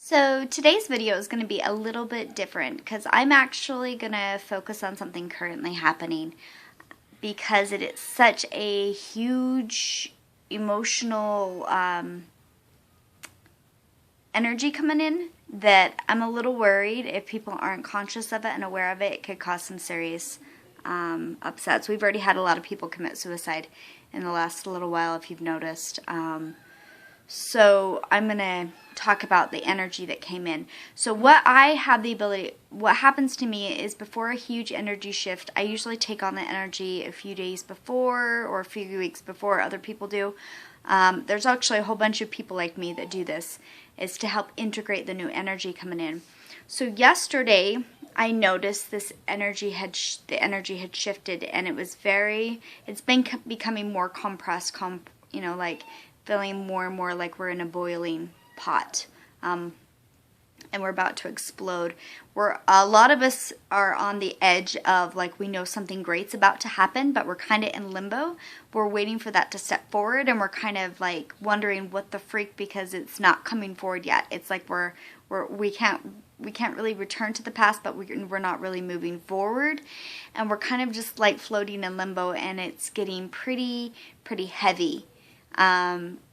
So today's video is going to be a little bit different because I'm actually going to focus on something currently happening because it is such a huge emotional energy coming in that I'm a little worried if people aren't conscious of it and aware of it, it could cause some serious upsets. We've already had a lot of people commit suicide in the last little while, if you've noticed. So I'm going to talk about the energy that came in. So what happens to me is before a huge energy shift, I usually take on the energy a few days before or a few weeks before other people do. There's actually a whole bunch of people like me that do this, is to help integrate the new energy coming in. So yesterday, I noticed the energy had shifted, and it's been becoming more compressed, like feeling more and more like we're in a boiling pot, and we're about to explode. A lot of us are on the edge of, like, we know something great's about to happen, but we're kind of in limbo. We're waiting for that to step forward, and we're kind of like wondering what the freak, because it's not coming forward yet. It's like we can't really return to the past, but we're not really moving forward, and we're kind of just like floating in limbo, and it's getting pretty heavy.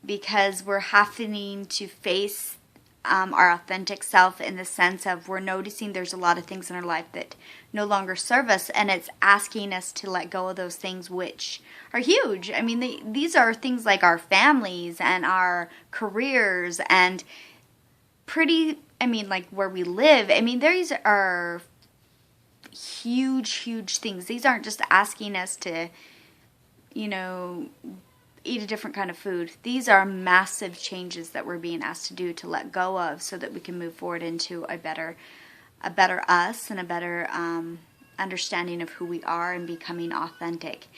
Because we're having to face our authentic self, in the sense of we're noticing there's a lot of things in our life that no longer serve us, and it's asking us to let go of those things, which are huge. I mean, these are things like our families and our careers and like where we live. I mean, these are huge things. These aren't just asking us to, eat a different kind of food. These are massive changes that we're being asked to do, to let go of, so that we can move forward into a better us and a better understanding of who we are and becoming authentic.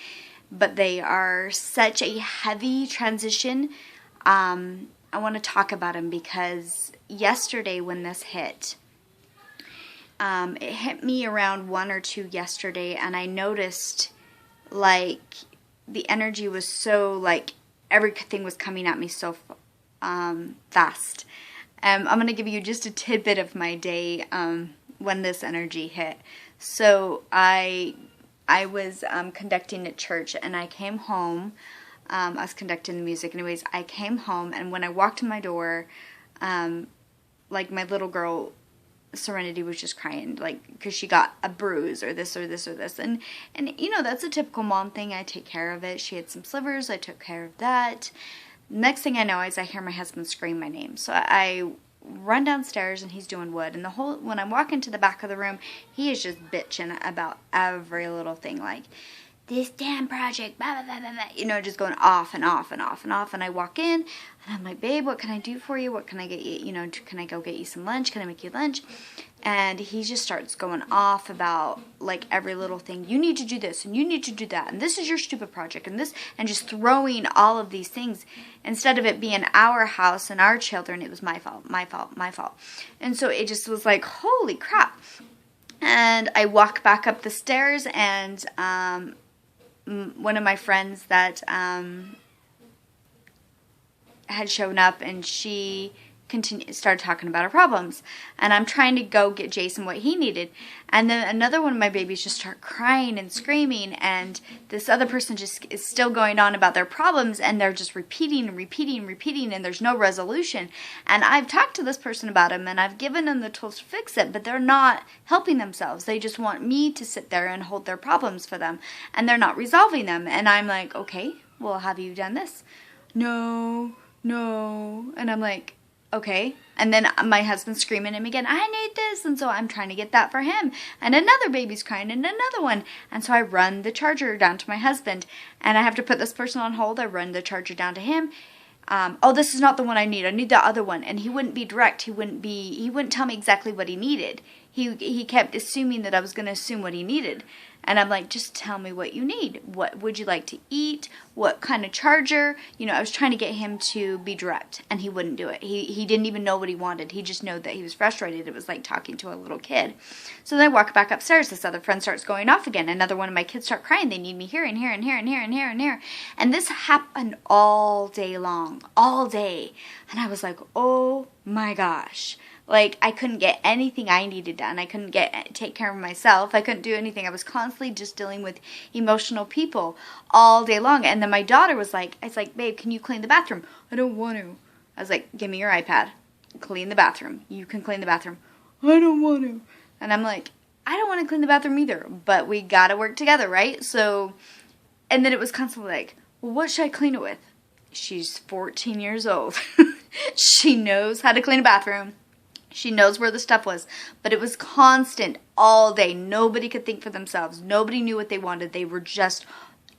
But they are such a heavy transition. I want to talk about them because yesterday when this hit, it hit me around 1 or 2 yesterday, and I noticed like the energy was so, like, everything was coming at me so fast. I'm going to give you just a tidbit of my day when this energy hit. So I was conducting at church, and I came home. I was conducting the music. Anyways, I came home, and when I walked in my door, like, my little girl Serenity was just crying, like, because she got a bruise or this, and that's a typical mom thing. I take care of it. She had some slivers. I took care of that. Next thing I know is I hear my husband scream my name. So I run downstairs, and he's doing wood, and when I walk into the back of the room, he is just bitching about every little thing, like, this damn project, blah, blah, blah, blah, just going off and off. And I walk in, and I'm like, babe, what can I do for you? What can I get you? Can I go get you some lunch? Can I make you lunch? And he just starts going off about, like, every little thing. You need to do this, and you need to do that, and this is your stupid project, and this, and just throwing all of these things. Instead of it being our house and our children, it was my fault. And so it just was like, holy crap. And I walk back up the stairs, and one of my friends that had shown up, and she started talking about her problems, and I'm trying to go get Jason what he needed, and then another one of my babies just start crying and screaming, and this other person just is still going on about their problems, and they're just repeating, and there's no resolution. And I've talked to this person about him, and I've given them the tools to fix it, but they're not helping themselves. They just want me to sit there and hold their problems for them, and they're not resolving them. And I'm like, okay, well, have you done this? No. And I'm like, okay. And then my husband's screaming at him again, I need this. And so I'm trying to get that for him. And another baby's crying, and another one. And so I run the charger down to my husband, and I have to put this person on hold. I run the charger down to him. Oh, this is not the one I need. I need the other one. And he wouldn't be direct. He wouldn't tell me exactly what he needed. He kept assuming that I was going to assume what he needed. And I'm like, just tell me what you need. What would you like to eat? What kind of charger? I was trying to get him to be direct, and he wouldn't do it. He didn't even know what he wanted. He just knew that he was frustrated. It was like talking to a little kid. So then I walk back upstairs. This other friend starts going off again. Another one of my kids start crying. They need me here and here and here and here and here and here. And this happened all day long. All day. And I was like, oh my gosh. Like, I couldn't get anything I needed done. I couldn't take care of myself. I couldn't do anything. I was constantly just dealing with emotional people all day long. And then my daughter was like, I was like, babe, can you clean the bathroom? I don't want to. I was like, give me your iPad. Clean the bathroom. You can clean the bathroom. I don't want to. And I'm like, I don't want to clean the bathroom either. But we got to work together, right? So, and then it was constantly like, well, what should I clean it with? She's 14 years old. She knows how to clean a bathroom. She knows where the stuff was. But it was constant all day. Nobody could think for themselves. Nobody knew what they wanted. They were just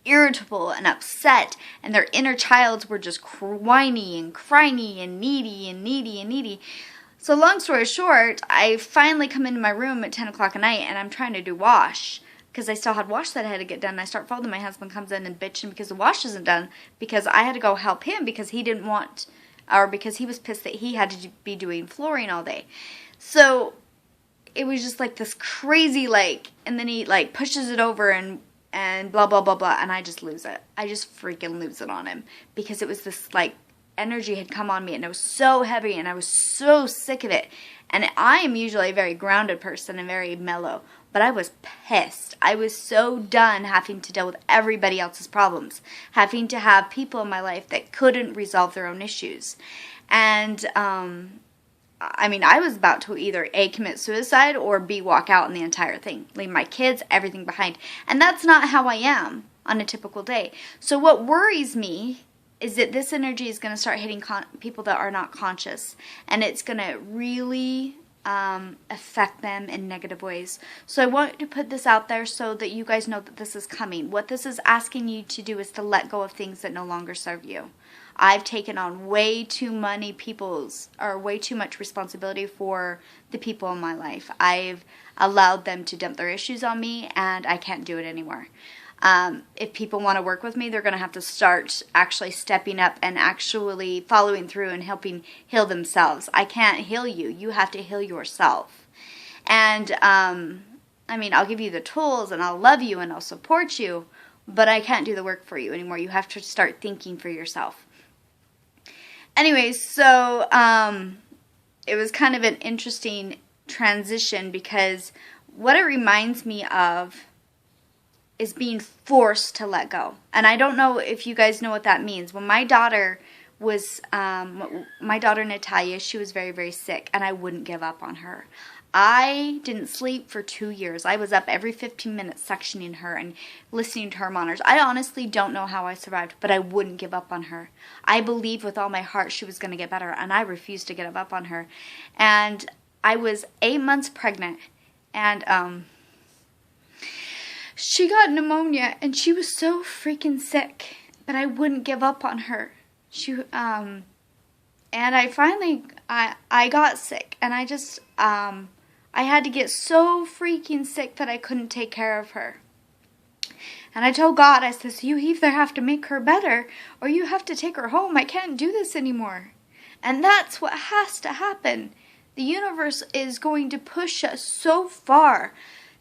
irritable and upset. And their inner childs were just whiny and crying and needy and needy and needy. So long story short, I finally come into my room at 10 o'clock at night and I'm trying to do wash. Because I still had wash that I had to get done. I start folding. My husband comes in and bitching because the wash isn't done. Because I had to go help him because he didn't want... or because he was pissed that he had to be doing flooring all day. So it was just like this crazy, like, and then he like pushes it over and blah, blah, blah, blah, and I just lose it. I just freaking lose it on him because it was this like energy had come on me and it was so heavy and I was so sick of it. And I am usually a very grounded person and very mellow, but I was pissed. I was so done having to deal with everybody else's problems, having to have people in my life that couldn't resolve their own issues. And, I mean, I was about to either A, commit suicide or B, walk out in the entire thing, leave my kids, everything behind. And that's not how I am on a typical day. So what worries me is that this energy is going to start hitting people that are not conscious, and it's going to really affect them in negative ways. So I want to put this out there so that you guys know that this is coming. What this is asking you to do is to let go of things that no longer serve you. I've taken on way too much responsibility for the people in my life. I've allowed them to dump their issues on me, and I can't do it anymore. If people want to work with me, they're going to have to start actually stepping up and actually following through and helping heal themselves. I can't heal you. You have to heal yourself. And, I mean, I'll give you the tools and I'll love you and I'll support you, but I can't do the work for you anymore. You have to start thinking for yourself. Anyways, so, it was kind of an interesting transition because what it reminds me of is being forced to let go. And I don't know if you guys know what that means. When my daughter was, my daughter Natalia, she was very, very sick, and I wouldn't give up on her. I didn't sleep for 2 years. I was up every 15 minutes sectioning her and listening to her monitors. I honestly don't know how I survived, but I wouldn't give up on her. I believed with all my heart she was going to get better, and I refused to give up on her. And I was 8 months pregnant, and, she got pneumonia, and she was so freaking sick, but I wouldn't give up on her. And I finally, I got sick, and I just, I had to get so freaking sick that I couldn't take care of her. And I told God, I said, you either have to make her better, or you have to take her home. I can't do this anymore. And that's what has to happen. The universe is going to push us so far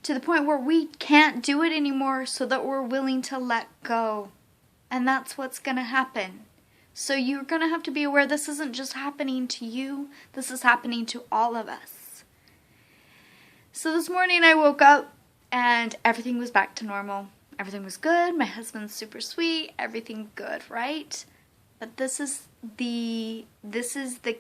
to the point where we can't do it anymore so that we're willing to let go. And that's what's going to happen. So you're going to have to be aware this isn't just happening to you. This is happening to all of us. So this morning I woke up and everything was back to normal. Everything was good. My husband's super sweet. Everything good, right? But this is the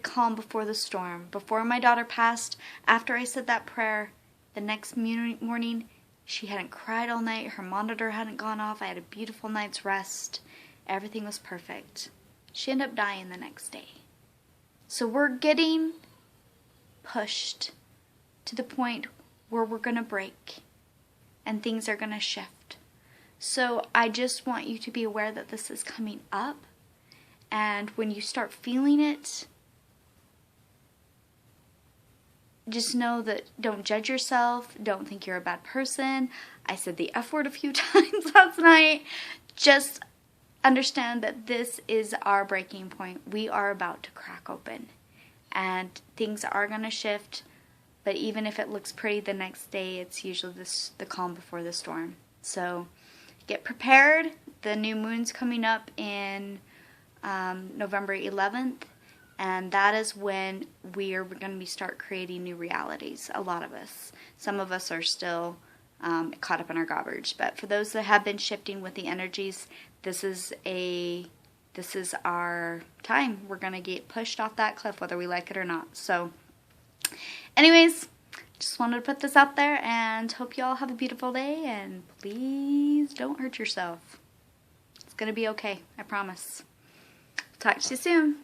calm before the storm. Before my daughter passed, after I said that prayer, the next morning, she hadn't cried all night. Her monitor hadn't gone off. I had a beautiful night's rest. Everything was perfect. She ended up dying the next day. So we're getting pushed to the point where we're going to break and things are going to shift. So I just want you to be aware that this is coming up. And when you start feeling it, just know that don't judge yourself. Don't think you're a bad person. I said the F word a few times last night. Just understand that this is our breaking point. We are about to crack open. And things are going to shift. But even if it looks pretty the next day, it's usually the calm before the storm. So get prepared. The new moon's coming up in November 11th. And that is when we are going to start creating new realities, a lot of us. Some of us are still caught up in our garbage. But for those that have been shifting with the energies, this is our time. We're going to get pushed off that cliff whether we like it or not. So anyways, just wanted to put this out there and hope you all have a beautiful day, and please don't hurt yourself. It's going to be okay, I promise. Talk to you soon.